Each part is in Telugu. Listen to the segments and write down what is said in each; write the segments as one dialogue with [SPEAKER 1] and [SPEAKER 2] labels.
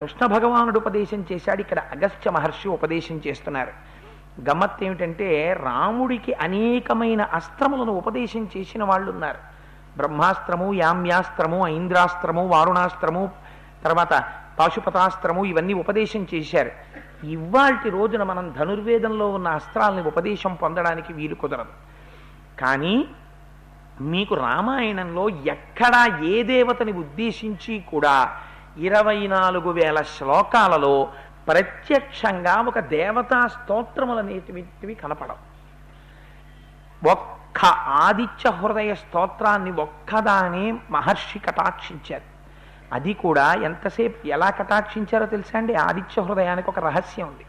[SPEAKER 1] కృష్ణ భగవానుడు ఉపదేశం చేశాడు, ఇక్కడ అగస్త్య మహర్షి ఉపదేశం చేస్తున్నారు. గమ్మత్ ఏమిటంటే రాముడికి అనేకమైన అస్త్రములను ఉపదేశం చేసిన వాళ్ళు ఉన్నారు. బ్రహ్మాస్త్రము, యామ్యాస్త్రము, ఐంద్రాస్త్రము, వారుణాస్త్రము, తర్వాత పాశుపతాస్త్రము, ఇవన్నీ ఉపదేశం చేశారు. ఇవాల్టి రోజున మనం ధనుర్వేదంలో ఉన్న అస్త్రాలని ఉపదేశం పొందడానికి వీలు కుదరదు. కానీ మీకు రామాయణంలో ఎక్కడా ఏ దేవతని ఉద్దేశించి కూడా 24,000 శ్లోకాలలో ప్రత్యక్షంగా ఒక దేవతా స్తోత్రములనేటివి కనపడవు. ఒక్క ఆదిత్య హృదయ స్తోత్రాన్ని ఒక్కదానే మహర్షి కటాక్షించారు. అది కూడా ఎంతసేపు ఎలా కటాక్షించారో తెలుసా అండి? ఆదిత్య హృదయానికి ఒక రహస్యం ఉంది.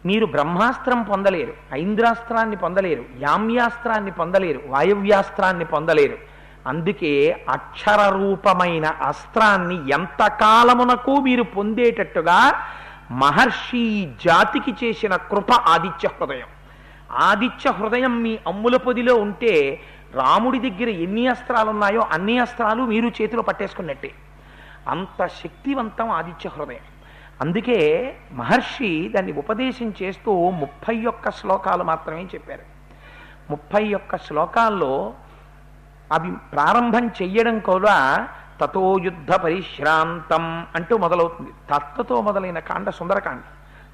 [SPEAKER 1] మీరు బ్రహ్మాస్త్రం పొందలేరు, ఐంద్రాస్త్రాన్ని పొందలేరు, యామ్యాస్త్రాన్ని పొందలేరు, వాయవ్యాస్త్రాన్ని పొందలేరు. అందుకే అక్షర రూపమైన అస్త్రాన్ని ఎంతకాలమునకు మీరు పొందేటట్టుగా మహర్షి జాతికి చేసిన కృప ఆదిత్య హృదయం. ఆదిత్య హృదయం మీ అమ్ముల పొదిలో ఉంటే రాముడి దగ్గర ఎన్ని అస్త్రాలు ఉన్నాయో అన్ని అస్త్రాలు మీరు చేతిలో పట్టేసుకున్నట్టే. అంత శక్తివంతం ఆదిత్య హృదయం. అందుకే మహర్షి దాన్ని ఉపదేశం చేస్తూ 31 శ్లోకాలు మాత్రమే చెప్పారు. 31 శ్లోకాల్లో అవి ప్రారంభం చెయ్యడం కూడా తతో యుద్ధ పరిశ్రాంతం అంటూ మొదలవుతుంది. తత్వతో మొదలైన కాండ సుందరకాండ.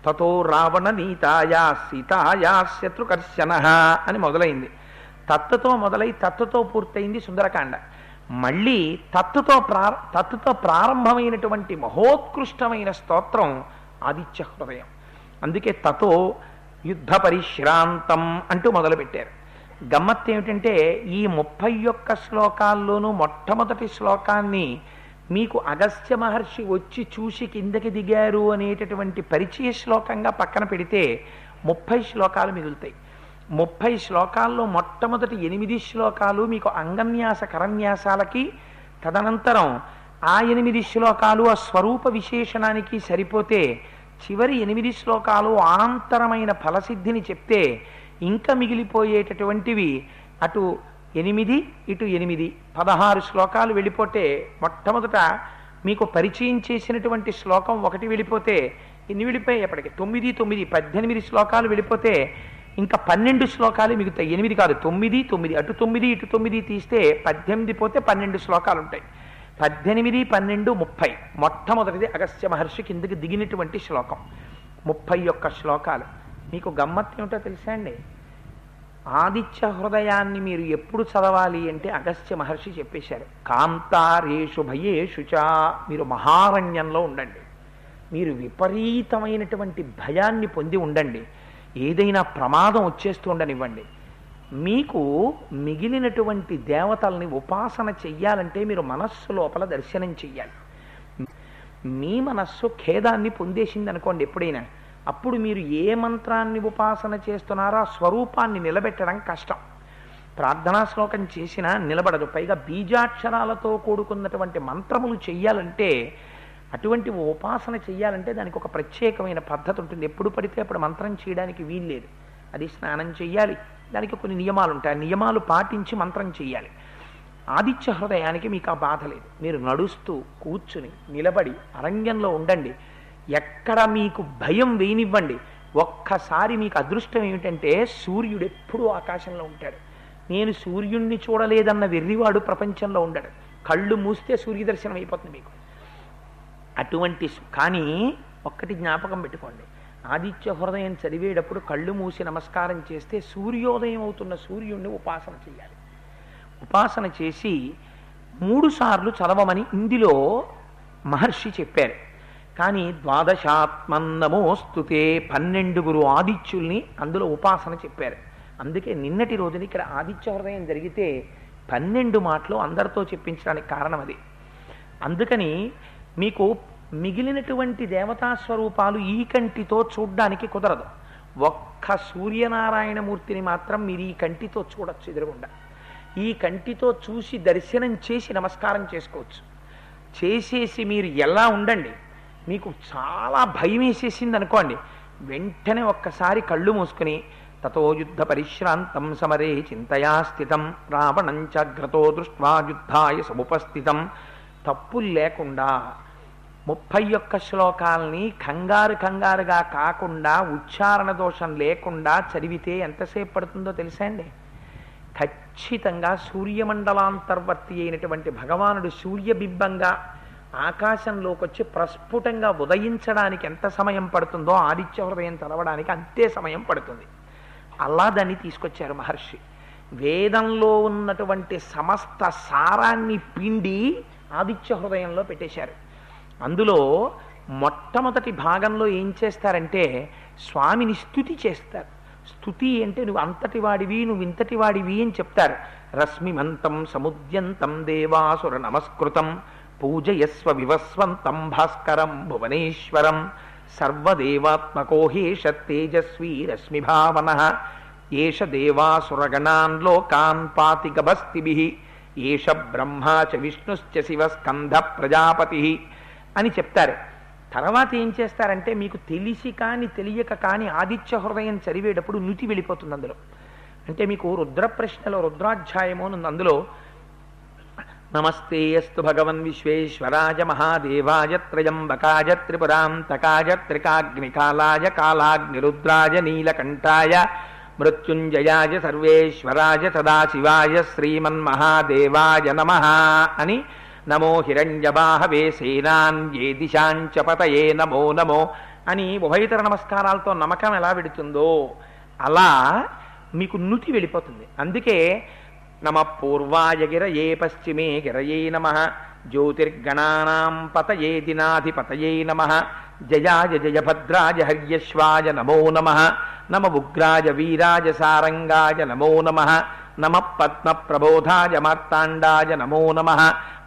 [SPEAKER 1] తతో రావణ నీతాయా సీతాయా శత్రుకర్షణ అని మొదలైంది. తత్వతో మొదలై తత్వతో పూర్తయింది సుందరకాండ. మళ్ళీ తత్తుతో ప్రారంభమైనటువంటి మహోత్కృష్టమైన స్తోత్రం ఆదిత్య హృదయం. అందుకే తతో యుద్ధ పరిశ్రాంతం అంటూ మొదలుపెట్టారు. గమ్మత్ ఏమిటంటే ఈ 31 శ్లోకాల్లోనూ మొట్టమొదటి శ్లోకాన్ని మీకు అగస్త్య మహర్షి వచ్చి చూసి కిందకి దిగారు అనేటటువంటి పరిచయ శ్లోకంగా పక్కన పెడితే 30 శ్లోకాలు మిగులుతాయి. 30 శ్లోకాల్లో మొట్టమొదటి 8 శ్లోకాలు మీకు అంగన్యాస కరన్యాసాలకి, తదనంతరం ఆ 8 శ్లోకాలు ఆ స్వరూప విశేషణానికి సరిపోతే చివరి 8 శ్లోకాలు అనంతరమైన ఫలసిద్ధిని చెప్తే ఇంకా మిగిలిపోయేటటువంటివి అటు 8 ఇటు 8 16 శ్లోకాలు వెళ్ళిపోతే మొట్టమొదట మీకు పరిచయం చేసినటువంటి శ్లోకం ఒకటి వెళ్ళిపోతే ఎన్ని వెళ్ళిపోయేప్పటికి 9 9 18 శ్లోకాలు వెళ్ళిపోతే ఇంకా 12 శ్లోకాలు మిగుతాయి. 8 కాదు, 9 9 అటు 9 ఇటు 9 తీస్తే 18 పోతే 12 శ్లోకాలు ఉంటాయి. 18 12 30 మొట్టమొదటిది అగస్త్య మహర్షి కిందకి దిగినటువంటి శ్లోకం. 31 శ్లోకాలు. మీకు గమ్మత్ ఏమిటో తెలుసా అండి? ఆదిత్య హృదయాన్ని మీరు ఎప్పుడు చదవాలి అంటే అగస్త్య మహర్షి చెప్పేశారు. కాంతారేషు భయేషు చ, మీరు మహారణ్యంలో ఉండండి, మీరు విపరీతమైనటువంటి భయాన్ని పొంది ఉండండి, ఏదైనా ప్రమాదం వచ్చేస్తూ ఉండనివ్వండి. మీకు మిగిలినటువంటి దేవతల్ని ఉపాసన చెయ్యాలంటే మీరు మనస్సు లోపల దర్శనం చెయ్యాలి. మీ మనస్సు ఖేదాన్ని పొందేసింది అనుకోండి ఎప్పుడైనా, అప్పుడు మీరు ఏ మంత్రాన్ని ఉపాసన చేస్తున్నారో ఆ స్వరూపాన్ని నిలబెట్టడం కష్టం. ప్రార్థనా శ్లోకం చేసినా నిలబడదు. పైగా బీజాక్షరాలతో కూడుకున్నటువంటి మంత్రములు చెయ్యాలంటే, అటువంటి ఉపాసన చెయ్యాలంటే దానికి ఒక ప్రత్యేకమైన పద్ధతి ఉంటుంది. ఎప్పుడు పడితే అప్పుడు మంత్రం చేయడానికి వీల్లేదు. అది స్నానం చెయ్యాలి, దానికి కొన్ని నియమాలు ఉంటాయి. ఆ నియమాలు పాటించి మంత్రం చెయ్యాలి. ఆదిత్య హృదయానికి మీకు ఆ బాధ లేదు. మీరు నడుస్తూ కూర్చుని నిలబడి అరణ్యంలో ఉండండి, ఎక్కడ మీకు భయం వేయనివ్వండి. ఒక్కసారి మీకు అదృష్టం ఏమిటంటే సూర్యుడు ఎప్పుడూ ఆకాశంలో ఉంటాడు. నేను సూర్యుడిని చూడలేదన్న వెర్రివాడు ప్రపంచంలో ఉండడు. కళ్ళు మూస్తే సూర్యదర్శనం అయిపోతుంది మీకు. అటువంటి కానీ ఒక్కటి జ్ఞాపకం పెట్టుకోండి, ఆదిత్య హృదయం చదివేటప్పుడు కళ్ళు మూసి నమస్కారం చేస్తే సూర్యోదయం అవుతున్న సూర్యుడిని ఉపాసన చేయాలి. ఉపాసన చేసి 3 సార్లు చదవమని ఇందులో మహర్షి చెప్పారు. కానీ 12 12 ఆదిత్యుల్ని అందులో ఉపాసన చెప్పారు. అందుకే నిన్నటి రోజున ఇక్కడ ఆదిత్య హృదయం జరిగితే 12 మాటలు అందరితో చెప్పించడానికి కారణం అది. అందుకని మీకు మిగిలినటువంటి దేవతా స్వరూపాలు ఈ కంటితో చూడ్డానికి కుదరదు. ఒక్క సూర్యనారాయణమూర్తిని మాత్రం మీరు ఈ కంటితో చూడొచ్చు ఎదురుగుండా. ఈ కంటితో చూసి దర్శనం చేసి నమస్కారం చేసుకోవచ్చు. చేసేసి మీరు ఎలా ఉండండి, మీకు చాలా భయం వేసేసింది అనుకోండి, వెంటనే ఒక్కసారి కళ్ళు మూసుకుని తతో యుద్ధ పరిశ్రాంతం సమరే చింతయా స్థితం రావణంచాగ్రతో దృష్ట్వా యుద్ధాయ సముపస్థితం, తప్పులు లేకుండా 31 శ్లోకాల్ని కంగారు కంగారుగా కాకుండా ఉచ్చారణ దోషం లేకుండా చదివితే ఎంతసేపు పడుతుందో తెలుసా అండి? ఖచ్చితంగా సూర్యమండలాంతర్వర్తి అయినటువంటి భగవానుడు సూర్యబింబంగా ఆకాశంలోకి వచ్చి ప్రస్ఫుటంగా ఉదయించడానికి ఎంత సమయం పడుతుందో ఆదిత్య హృదయం చదవడానికి అంతే సమయం పడుతుంది. అలా దాన్ని తీసుకొచ్చారు మహర్షి. వేదంలో ఉన్నటువంటి సమస్త సారాన్ని పిండి ఆదిత్య హృదయంలో పెట్టేశారు. అందులో మొట్టమొదటి భాగంలో ఏం చేస్తారంటే స్వామిని స్తుతి చేస్తారు. స్తుతి అంటే నువ్వు అంతటి వాడివి, నువ్వు ఇంతటి వాడివి అని చెప్తారు. రశ్మిమంతం సముద్యంతం దేవాసుర నమస్కృతం పూజయస్వ వివస్వంతం భాస్కరం భువనేశ్వరం సర్వదేవాత్మకోహేష తేజస్వీ రశ్మిభావన ఏష దేవాసురగణాన్ లోకాన్ పాతి గభస్తిభిః ఏష బ్రహ్మా చ విష్ణుశ్చ శివ స్కంధ ప్రజాపతి అని చెప్తారు. తర్వాత ఏం చేస్తారంటే మీకు తెలిసి కానీ తెలియక కానీ ఆదిత్య హృదయం చదివేటప్పుడు నుతి వెళ్ళిపోతుంది అందులో. అంటే మీకు రుద్ర ప్రశ్నలో రుద్రాధ్యాయము ఉంది. అందులో నమస్తే అస్తు భగవన్ విశ్వేశ్వరాయ మహాదేవాయ త్రయంబకాయ త్రిపురాంతకాయ త్రికాగ్నికాలాయ కాలాగ్నిరుద్రాయ నీలకంఠాయ మృత్యుంజయాయ సర్వేశ్వరాయ సదాశివాయ శ్రీమన్మహాదేవాయ నమః అని నమో హిరణ్యబాహవే సేనాన్యే దిశాంచ పతయే నమో నమో అని ఉభయతర నమస్కారాలతో నమకం ఎలా వెడుతుందో అలా మీకు నుతి వెళ్ళిపోతుంది. అందుకే నమ పూర్వాయ గిరయే పశ్చిమే గిరయే నమః జ్యోతిర్గణానాం పతయే దినాధిపతయే నమః జయాయ జయభద్రాయ హర్యశ్వాయ నమో నమః నమ ఉగ్రాయ వీరాయ సారంగాయ నమో నమః నమ పద్మ ప్రబోధాయ మార్తాండాయ నమో నమః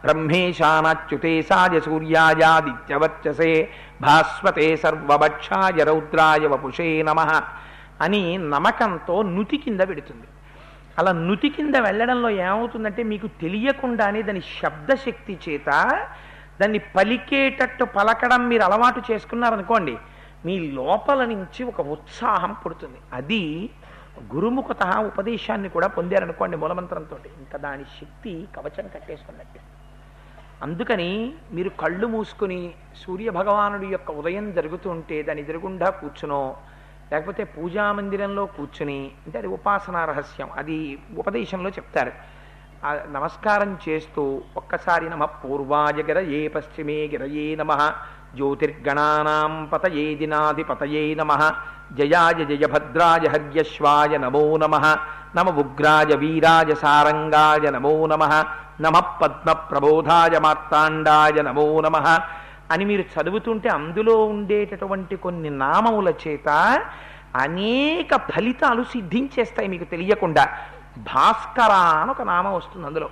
[SPEAKER 1] బ్రహ్మేశానాచ్యుతేశాయ సూర్యాయాదిత్యవర్చసే భాస్వతే సర్వభక్షాయ రౌద్రాయ వపుషే నమః అని నమకంతో నుతి కింద పెడుతుంది. అలా నుతి కింద వెళ్ళడంలో ఏమవుతుందంటే మీకు తెలియకుండానే దాని శబ్దశక్తి చేత దాన్ని పలికేటట్టు పలకడం మీరు అలవాటు చేసుకున్నారనుకోండి, మీ లోపల నుంచి ఒక ఉత్సాహం పుడుతుంది. అది గురుముఖత ఉపదేశాన్ని కూడా పొందారనుకోండి మూలమంత్రంతో, ఇంకా దాని శక్తి కవచం కట్టేసుకున్నట్టే. అందుకని మీరు కళ్ళు మూసుకుని సూర్యభగవానుడి యొక్క ఉదయం జరుగుతూ ఉంటే దాని ఎదురుగుండా కూర్చునో లేకపోతే పూజామందిరంలో కూర్చుని, అంటే అది ఉపాసనా రహస్యం, అది ఉపదేశంలో చెప్తారు. నమస్కారం చేస్తూ ఒక్కసారి నమ పూర్వాయ గిరయే పశ్చిమే గిరయే నమః జ్యోతిర్గణానాం పతయే దినాధిపతయే నమః జయాయ జయభద్రాయ హర్యశ్వాయ నమో నమః నమ ఉగ్రాయ వీరాయ సారంగాయ నమో నమః నమ పద్మ ప్రబోధాయ మార్తాండాయ నమో నమః అని మీరు చదువుతుంటే అందులో ఉండేటటువంటి కొన్ని నామముల చేత అనేక ఫలితాలు సిద్ధించేస్తాయి మీకు తెలియకుండా. భాస్కర అని ఒక నామం వస్తుంది అందులో.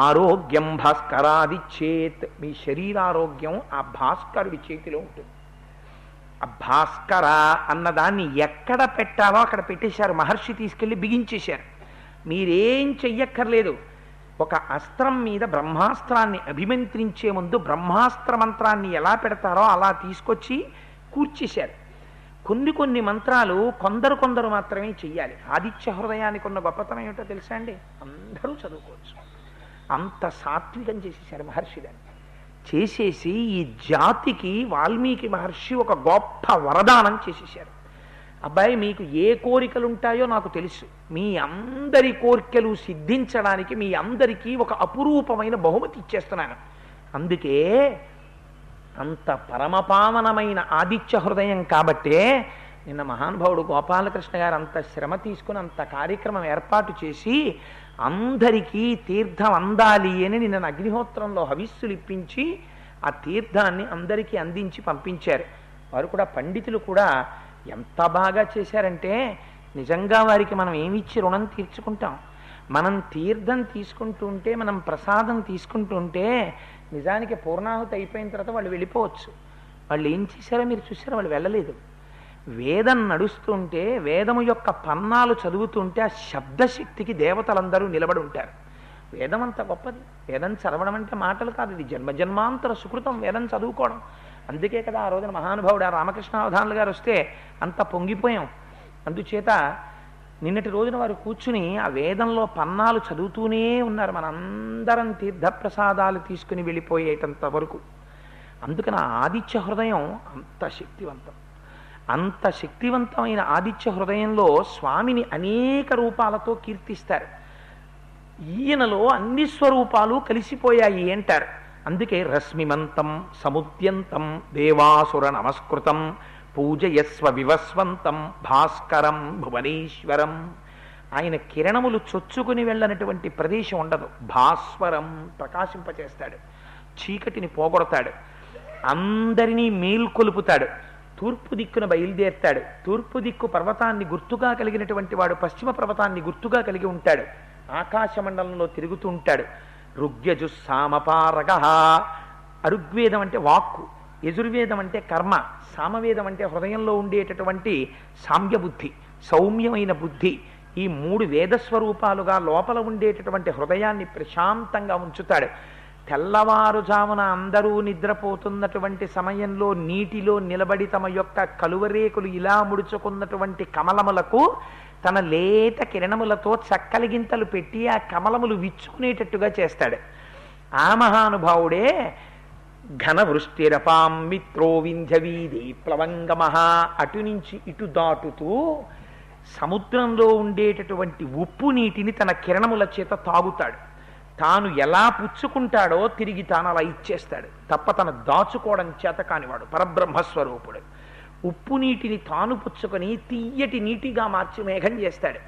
[SPEAKER 1] ఆరోగ్యం భాస్కరాది చేత్, మీ శరీరారోగ్యం ఆ భాస్కరుడి చేతిలో ఉంటుంది. ఆ భాస్కర అన్నదాన్ని ఎక్కడ పెట్టాలో అక్కడ పెట్టేశారు. మహర్షి తీసుకెళ్ళి బిగించేశారు. మీరేం చెయ్యక్కర్లేదు. ఒక అస్త్రం మీద బ్రహ్మాస్త్రాన్ని అభిమంత్రించే ముందు బ్రహ్మాస్త్ర మంత్రాన్ని ఎలా పెడతారో అలా తీసుకొచ్చి కూర్చేశారు. కొన్ని మంత్రాలు కొందరు మాత్రమే చెయ్యాలి. ఆదిత్య హృదయానికి ఉన్న గొప్పతనం ఏమిటో తెలుసా అండి? అందరూ చదువుకోవచ్చు. అంత సాత్వికం చేసేశారు మహర్షి. దాన్ని చేసేసి ఈ జాతికి వాల్మీకి మహర్షి ఒక గొప్ప వరదానం చేసేశారు. అబ్బాయి మీకు ఏ కోరికలు ఉంటాయో నాకు తెలుసు, మీ అందరి కోరికలు సిద్ధించడానికి మీ అందరికీ ఒక అపురూపమైన బహుమతి ఇచ్చేస్తున్నాను. అందుకే అంత పరమపావనమైన ఆదిత్య హృదయం కాబట్టే నిన్న మహానుభావుడు గోపాలకృష్ణ గారు అంత శ్రమ తీసుకుని అంత కార్యక్రమం ఏర్పాటు చేసి అందరికీ తీర్థం అందాలి అని నిన్న అగ్నిహోత్రంలో హవిస్సులు ఇప్పించి ఆ తీర్థాన్ని అందరికీ అందించి పంపించారు. వారు కూడా పండితులు కూడా ఎంత బాగా చేశారంటే నిజంగా వారికి మనం ఏమిచ్చి రుణం తీర్చుకుంటాం. మనం తీర్థం తీసుకుంటూ ఉంటే, మనం ప్రసాదం తీసుకుంటూ ఉంటే నిజానికి పూర్ణాహుతి అయిపోయిన తర్వాత వాళ్ళు వెళ్ళిపోవచ్చు. వాళ్ళు ఏం చేశారో మీరు చూసారో, వాళ్ళు వెళ్ళలేదు. వేదం నడుస్తుంటే వేదము యొక్క పన్నాలు చదువుతుంటే ఆ శబ్దశక్తికి దేవతలందరూ నిలబడి ఉంటారు. వేదం అంత గొప్పది. వేదం చదవడం అంటే మాటలు కాదు, ఇది జన్మజన్మాంతర సుకృతం వేదం చదువుకోవడం. అందుకే కదా ఆ రోజున మహానుభావుడు ఆ రామకృష్ణ అవధానులు గారు వస్తే అంత పొంగిపోయాం. అందుచేత నిన్నటి రోజున వారు కూర్చుని ఆ వేదంలో పన్నాలు చదువుతూనే ఉన్నారు. మనందరం తీర్థప్రసాదాలు తీసుకుని వెళ్ళిపోయేటంత వరకు అందుకని ఆ ఆదిత్య హృదయం అంత శక్తివంతం. అంత శక్తివంతమైన ఆదిత్య హృదయంలో స్వామిని అనేక రూపాలతో కీర్తిస్తారు. ఈయనలో అన్ని స్వరూపాలు కలిసిపోయాయి అంటారు. అందుకే రశ్మిమంతం సముద్యంతం దేవాసుర నమస్కృతం పూజయస్వ వివస్వంతం భాస్కరం భువనేశ్వరం. ఆయన కిరణములు చొచ్చుకుని వెళ్ళనటువంటి ప్రదేశం ఉండదు. భాస్వరం ప్రకాశింపచేస్తాడు, చీకటిని పోగొడతాడు, అందరినీ మేల్కొలుపుతాడు. తూర్పు దిక్కున బయలుదేరుతాడు. తూర్పు దిక్కు పర్వతాన్ని గుర్తుగా కలిగినటువంటి వాడు పశ్చిమ పర్వతాన్ని గుర్తుగా కలిగి ఉంటాడు. ఆకాశమండలంలో తిరుగుతూ ఉంటాడు. ఋగ్యజుస్సామపారగ. అరుగ్వేదం అంటే వాక్కు, యజుర్వేదం అంటే కర్మ, సామవేదం అంటే హృదయంలో ఉండేటటువంటి సామ్యబుద్ధి, సౌమ్యమైన బుద్ధి. ఈ 3 వేదస్వరూపాలుగా లోపల ఉండేటటువంటి హృదయాన్ని ప్రశాంతంగా ఉంచుతాడు. తెల్లవారుజామున అందరూ నిద్రపోతున్నటువంటి సమయంలో నీటిలో నిలబడి తమ యొక్క కలువరేకులు ఇలా ముడుచుకున్నటువంటి కమలములకు తన లేత కిరణములతో చక్కలిగింతలు పెట్టి ఆ కమలములు విచ్చుకునేటట్టుగా చేస్తాడు. ఆ మహానుభావుడే ఘన వృష్టిరపాం మిత్రో వింధ్యవీధి ప్లవంగమ. అటు నుంచి ఇటు దాటుతూ సముద్రంలో ఉండేటటువంటి ఉప్పు నీటిని తన కిరణముల చేత తాగుతాడు. తాను ఎలా పుచ్చుకుంటాడో తిరిగి తాను అలా ఇచ్చేస్తాడు. తప్ప తన దాచుకోవడం చేత కానివాడు పరబ్రహ్మస్వరూపుడు. ఉప్పు నీటిని తాను పుచ్చుకొని తీయటి నీటిగా మార్చి మేఘం చేస్తాడు.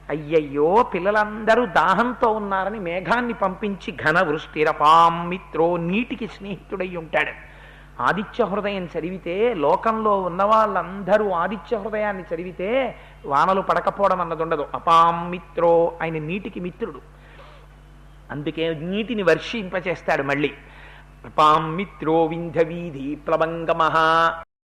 [SPEAKER 1] అయ్యయ్యో పిల్లలందరూ దాహంతో ఉన్నారని మేఘాన్ని పంపించి ఘన వృష్టిరపాం మిత్రో నీటికి స్నేహితుడై ఉంటాడు. ఆదిత్య హృదయం చదివితే లోకంలో ఉన్న వాళ్ళందరూ ఆదిత్య హృదయాన్ని చదివితే వానలు పడకపోవడం అన్నది ఉండదు. అపాం మిత్రో, ఆయన నీటికి మిత్రుడు. అందుకే నీటిని వర్షింపచేస్తాడు. మళ్ళీ అపాం మిత్రో వింధ్యవీధి ప్లవంగమ.